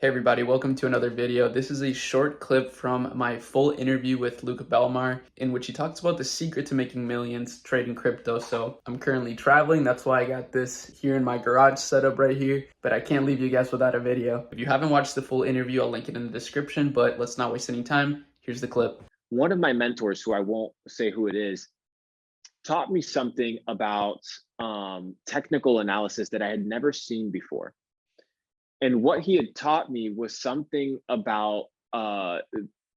Hey everybody, welcome to another video. This is a short clip from my full interview with Belmar in which he talks about the secret to making millions trading crypto. So I'm currently traveling, that's why I got this here in my garage setup right here, but I can't leave you guys without a video. If you haven't watched the full interview, I'll link it in the description, but let's not waste any time. Here's the clip. One of my mentors, who I won't say who it is, taught me something about technical analysis that I had never seen before. And what he had taught me was something about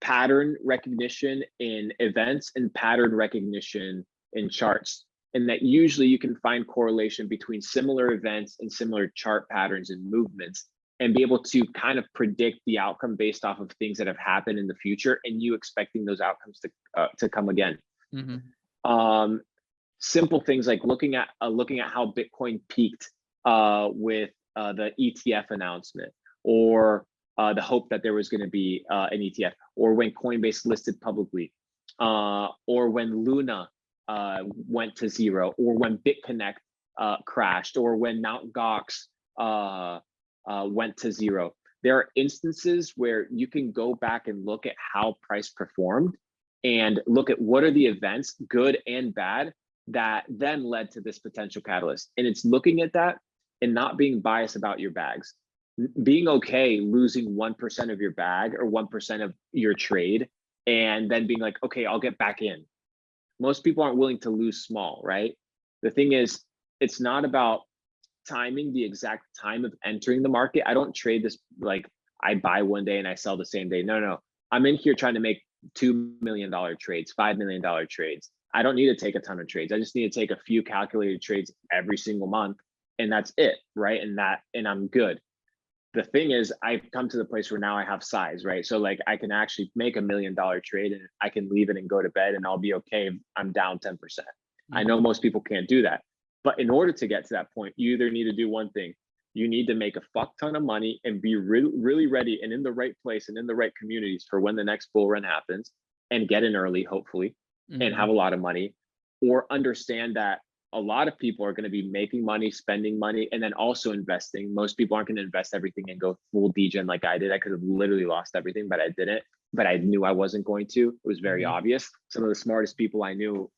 pattern recognition in events and pattern recognition in charts. And that usually you can find correlation between similar events and similar chart patterns and movements, and be able to kind of predict the outcome based off of things that have happened in the future and you expecting those outcomes to come again. Um, Simple things like looking at how Bitcoin peaked with the ETF announcement, or the hope that there was going to be an ETF, or when Coinbase listed publicly, or when Luna went to zero, or when BitConnect crashed, or when Mt. Gox went to zero. There are instances where you can go back and look at how price performed and look at what are the events, good and bad, that then led to this potential catalyst. And it's looking at that and not being biased about your bags. Being okay losing 1% of your bag or 1% of your trade, and then being like, okay, I'll get back in. Most people aren't willing to lose small, right? The thing is, it's not about timing the exact time of entering the market. I don't trade this like I buy one day and I sell the same day. No. I'm in here trying to make $2 million trades, $5 million trades. I don't need to take a ton of trades. I just need to take a few calculated trades every single month, and that's it, right? And I'm good. The thing is, I've come to the place where now I have size, right? So like I can actually make $1 million trade and I can leave it and go to bed and I'll be okay if I'm down 10%. I know most people can't do that. But in order to get to that point, you either need to do one thing. You need to make a fuck ton of money and be really ready and in the right place and in the right communities for when the next bull run happens, and get in early, hopefully, and have a lot of money, or understand that a lot of people are going to be making money, spending money, and then also investing. Most people aren't going to invest everything and go full degen like I did. I could have literally lost everything, but I didn't. But I knew I wasn't going to. It was very obvious. Some of the smartest people I knew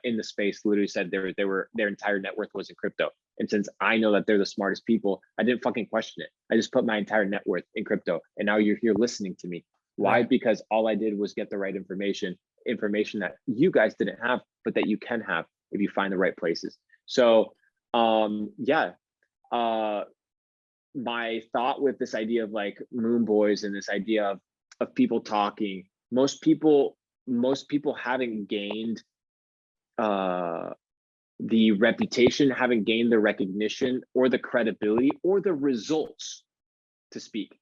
in the space literally said their entire net worth was in crypto. And since I know that they're the smartest people, I didn't fucking question it. I just put my entire net worth in crypto. And now you're here listening to me. Why? Right. Because all I did was get the right information that you guys didn't have, but that you can have if you find the right places. So my thought with this idea of like moon boys and this idea of people talking, most people haven't gained the reputation, haven't gained the recognition or the credibility or the results to speak.